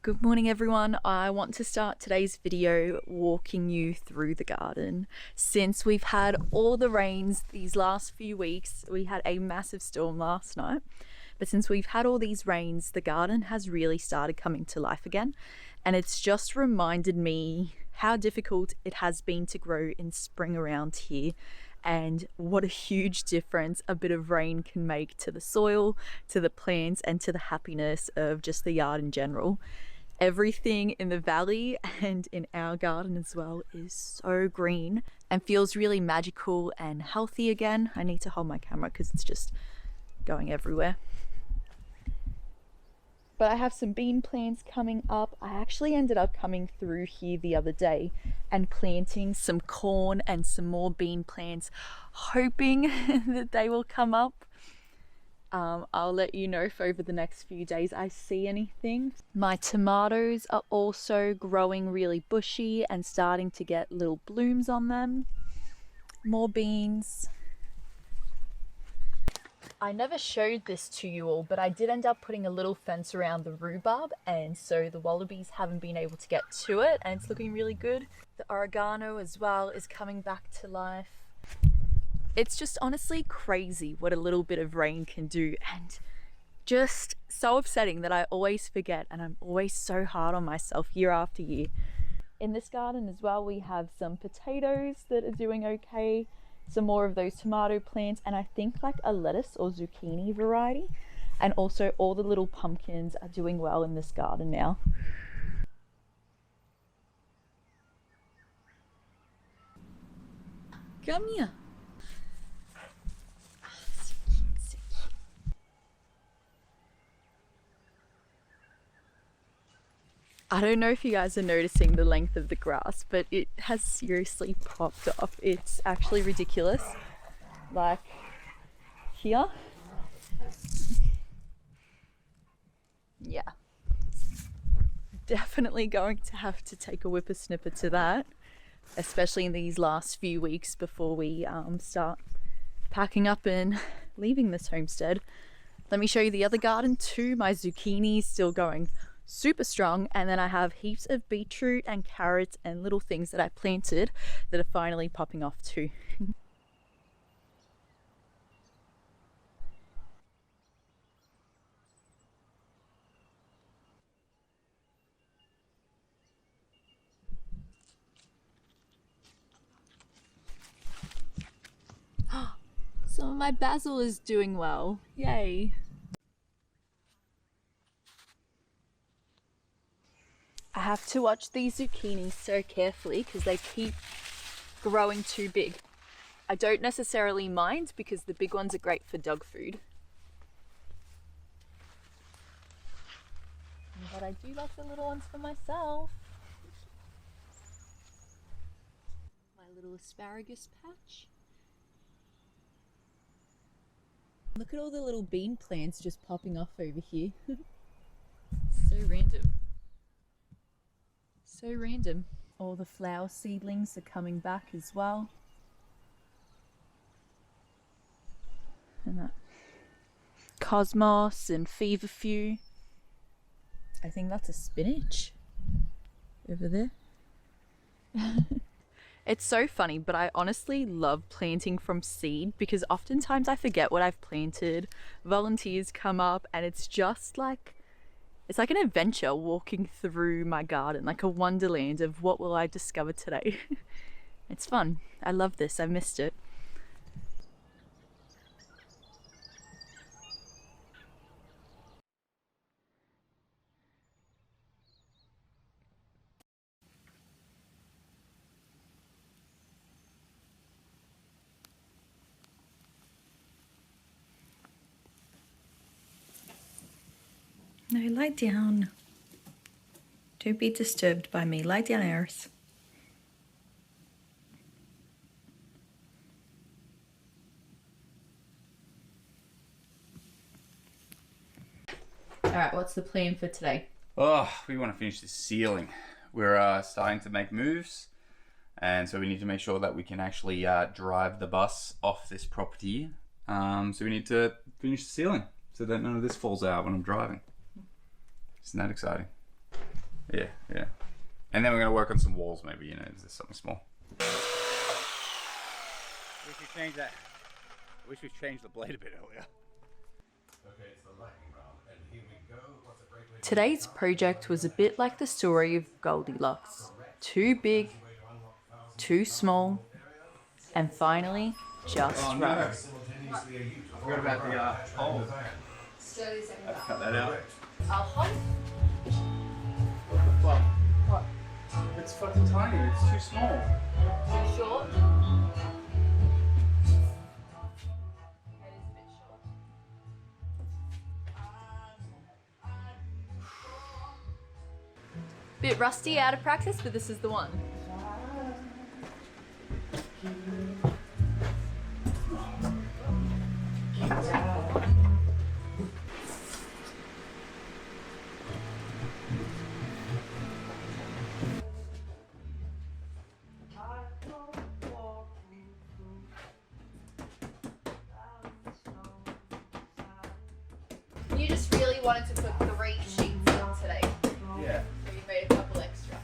Good morning everyone. I want to start today's video walking you through the garden. Since we've had all the rains these last few weeks, we had a massive storm last night, but since we've had all these rains, the garden has really started coming to life again, and it's just reminded me how difficult it has been to grow in spring around here, and what a huge difference a bit of rain can make to the soil, to the plants, and to the happiness of just the yard in general. Everything in the valley and in our garden as well is so green and feels really magical and healthy again. I need to hold my camera because it's just going everywhere. But I have some bean plants coming up. I actually ended up coming through here the other day and planting some corn and some more bean plants, hoping that they will come up. I'll let you know if over the next few days I see anything. My tomatoes are also growing really bushy and starting to get little blooms on them. More beans. I never showed this to you all, but I did end up putting a little fence around the rhubarb, and so the wallabies haven't been able to get to it, and it's looking really good. The oregano as well is coming back to life. It's just honestly crazy what a little bit of rain can do, and just so upsetting that I always forget, and I'm always so hard on myself year after year. In this garden as well, we have some potatoes that are doing okay, some more of those tomato plants, and I think like a lettuce or zucchini variety, and also all the little pumpkins are doing well in this garden now. Come here. I don't know if you guys are noticing the length of the grass, but it has seriously popped off. It's actually ridiculous. Like here. Yeah. Definitely going to have to take a whippersnipper to that, especially in these last few weeks before we start packing up and leaving this homestead. Let me show you the other garden too. My zucchini is still going super strong, and then I have heaps of beetroot and carrots and little things that I planted that are finally popping off too. Some of my basil is doing well. Yay! I have to watch these zucchini so carefully because they keep growing too big. I don't necessarily mind because the big ones are great for dog food. But I do like the little ones for myself. My little asparagus patch. Look at all the little bean plants just popping off over here. So random. So random. All the flower seedlings are coming back as well. And that cosmos and feverfew. I think that's a spinach over there. It's so funny, but I honestly love planting from seed because oftentimes I forget what I've planted. Volunteers come up and it's just like, it's like an adventure walking through my garden, like a wonderland of what will I discover today. It's fun. I love this. I've missed it. No, lie down. Don't be disturbed by me. Lie down, Eris. Alright, what's the plan for today? Oh, we want to finish this ceiling. We're starting to make moves, and so we need to make sure that we can actually drive the bus off this property. So we need to finish the ceiling so that none of this falls out when I'm driving. Isn't that exciting? Yeah, yeah. And then we're gonna work on some walls, maybe. You know, there's something small. Wish we changed that. Wish we changed the blade a bit earlier. Okay, it's the lightning round, and here we go. What's a great way to Today's project was a bit like the story of Goldilocks. Too big, too small, and finally, just right. simultaneously a youth? I forgot about the hole. I've cut that out. What? What? It's fucking tiny. It's too small. Too short? Bit rusty, out of practice, but this is the one. You just really wanted to put 3 sheets in today. Yeah. So you made a couple extra.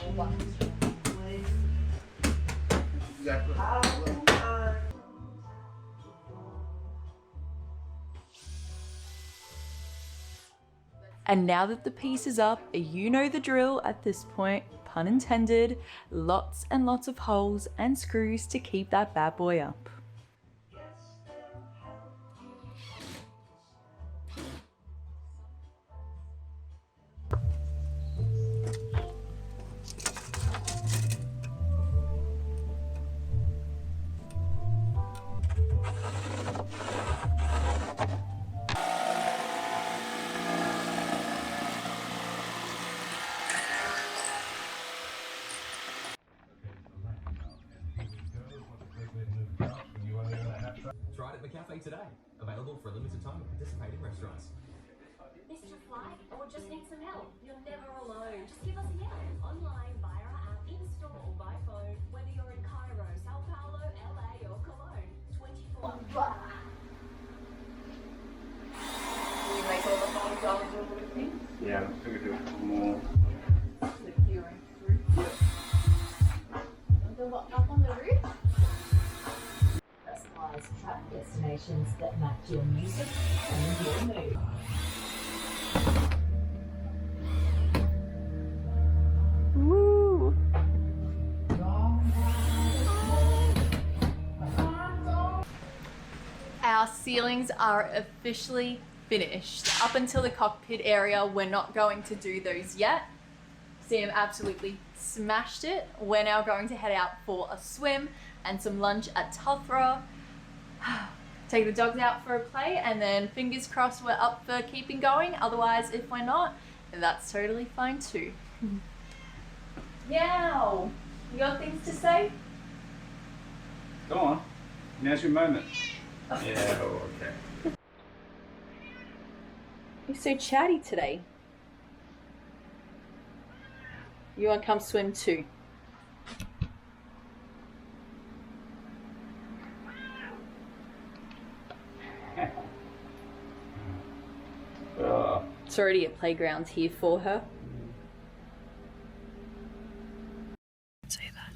Or 1 extra. Exactly. And now that the piece is up, you know the drill at this point, pun intended, lots and lots of holes and screws to keep that bad boy up. Try it at the cafe today. Available for a limited time at participating restaurants. Missed your flight or just need some help? You're never alone. Just give us a yell. Online, via our app, in-store or by phone. Whether you're in Cairo, Sao Paulo, LA or Cologne. 24. Will you make all the holes eligible with me? Yeah, I'm still gonna do a couple more. Securing through. The what up on the roof? Personalized travel destinations that match your music and your mood. Woo! Our ceilings are officially finished. Up until the cockpit area, we're not going to do those yet. Sam absolutely smashed it. We're now going to head out for a swim and some lunch at Tuthra. Take the dogs out for a play, and then fingers crossed we're up for keeping going. Otherwise, if we're not, that's totally fine too. Meow! You got things to say? Go on. Now's your moment. Yeah, oh, okay. You're so chatty today. You want to come swim too? It's already a playground here for her. Say that.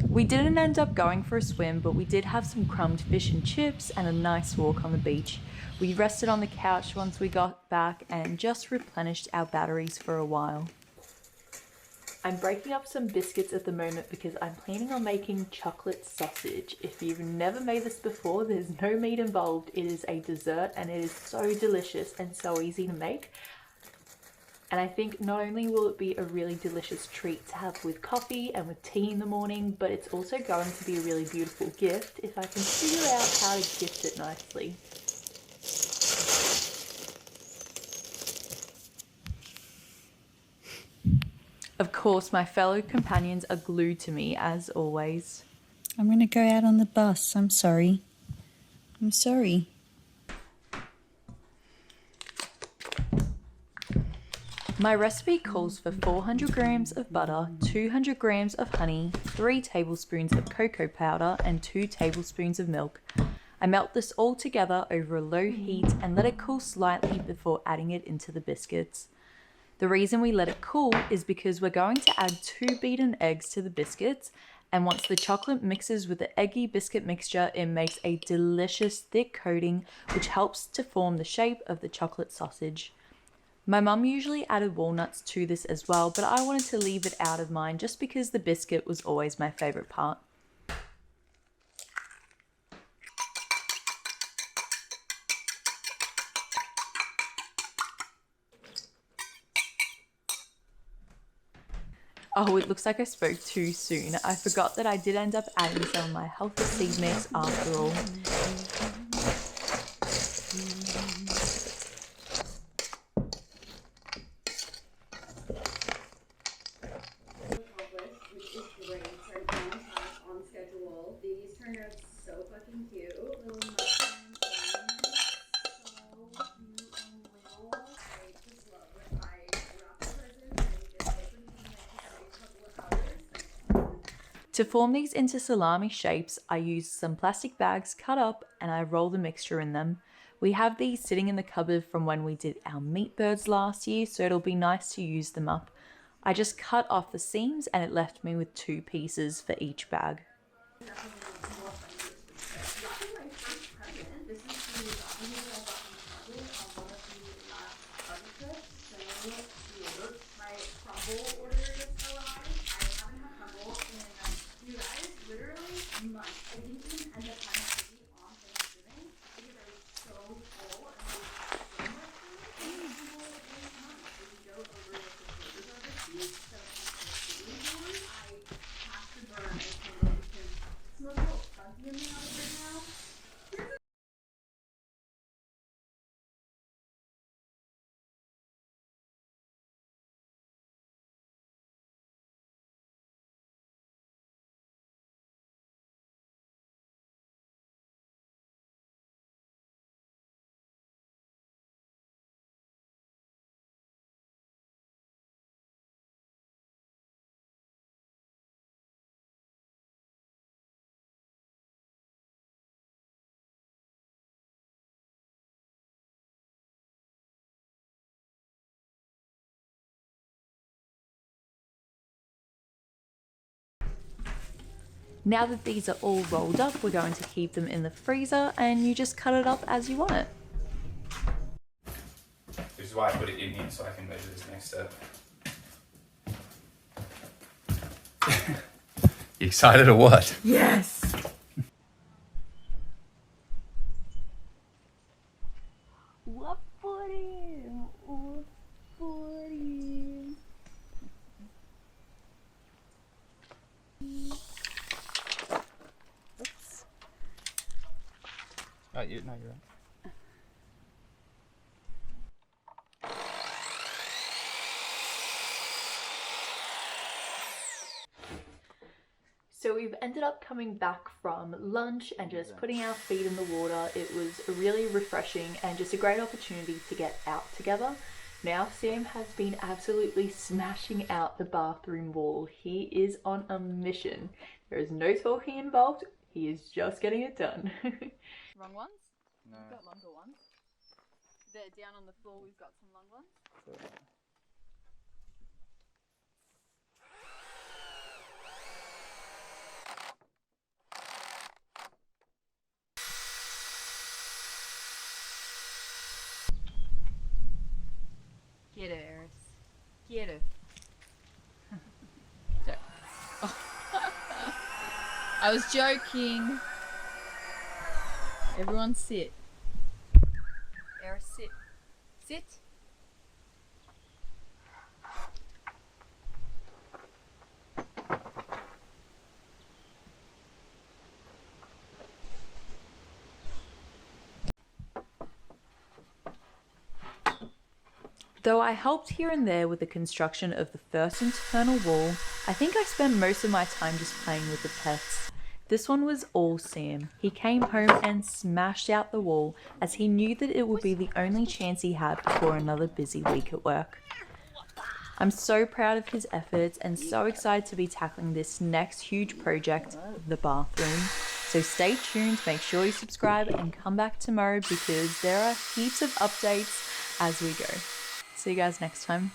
We didn't end up going for a swim, but we did have some crumbed fish and chips and a nice walk on the beach. We rested on the couch once we got back and just replenished our batteries for a while. I'm breaking up some biscuits at the moment because I'm planning on making chocolate sausage. If you've never made this before, there's no meat involved. It is a dessert and it is so delicious and so easy to make. And I think not only will it be a really delicious treat to have with coffee and with tea in the morning, but it's also going to be a really beautiful gift if I can figure out how to gift it nicely. Of course, my fellow companions are glued to me, as always. I'm going to go out on the bus. I'm sorry. I'm sorry. My recipe calls for 400 grams of butter, 200 grams of honey, 3 tablespoons of cocoa powder, and 2 tablespoons of milk. I melt this all together over a low heat and let it cool slightly before adding it into the biscuits. The reason we let it cool is because we're going to add 2 beaten eggs to the biscuits, and once the chocolate mixes with the eggy biscuit mixture, it makes a delicious thick coating which helps to form the shape of the chocolate sausage. My mum usually added walnuts to this as well, but I wanted to leave it out of mine just because the biscuit was always my favourite part. Oh, it looks like I spoke too soon. I forgot that I did end up adding some of my healthy seed mix after all. To form these into salami shapes, I use some plastic bags cut up and I roll the mixture in them. We have these sitting in the cupboard from when we did our meat birds last year, so it'll be nice to use them up. I just cut off the seams and it left me with 2 pieces for each bag. Now that these are all rolled up, we're going to keep them in the freezer and you just cut it up as you want it. Which is why I put it in here so I can measure this next step. You excited or what? Yes! What for him? What for him? Oops. Oh, no, you're right. So we've ended up coming back from lunch and just putting our feet in the water. It was really refreshing and just a great opportunity to get out together. Now Sam has been absolutely smashing out the bathroom wall. He is on a mission. There is no talking involved. He is just getting it done. Wrong ones? No. We've got longer ones. There, down on the floor, we've got some long ones. Get her, Eris. Get her. Oh. I was joking. Everyone sit. Eris, sit. Sit. Though I helped here and there with the construction of the first internal wall, I think I spent most of my time just playing with the pets. This one was all Sam. He came home and smashed out the wall as he knew that it would be the only chance he had before another busy week at work. I'm so proud of his efforts and so excited to be tackling this next huge project, the bathroom. So stay tuned, make sure you subscribe and come back tomorrow because there are heaps of updates as we go. See you guys next time.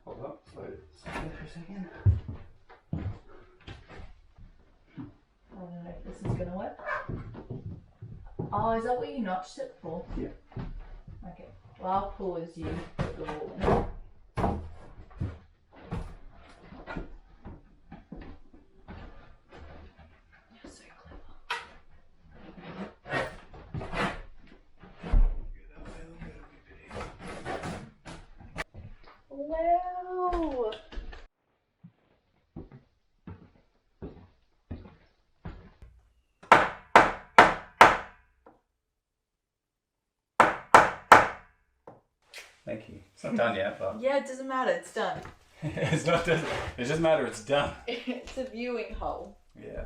Hold up, slow there for a second. I don't know if this is gonna work. Oh, is that what you notched it for? Yeah. Okay. Well, I'll pause you put the wall in. You're so clever. Wow. Thank you. It's not done yet, but Yeah, it doesn't matter. It's done. it's not. It doesn't matter. It's done. It's a viewing hole. Yeah.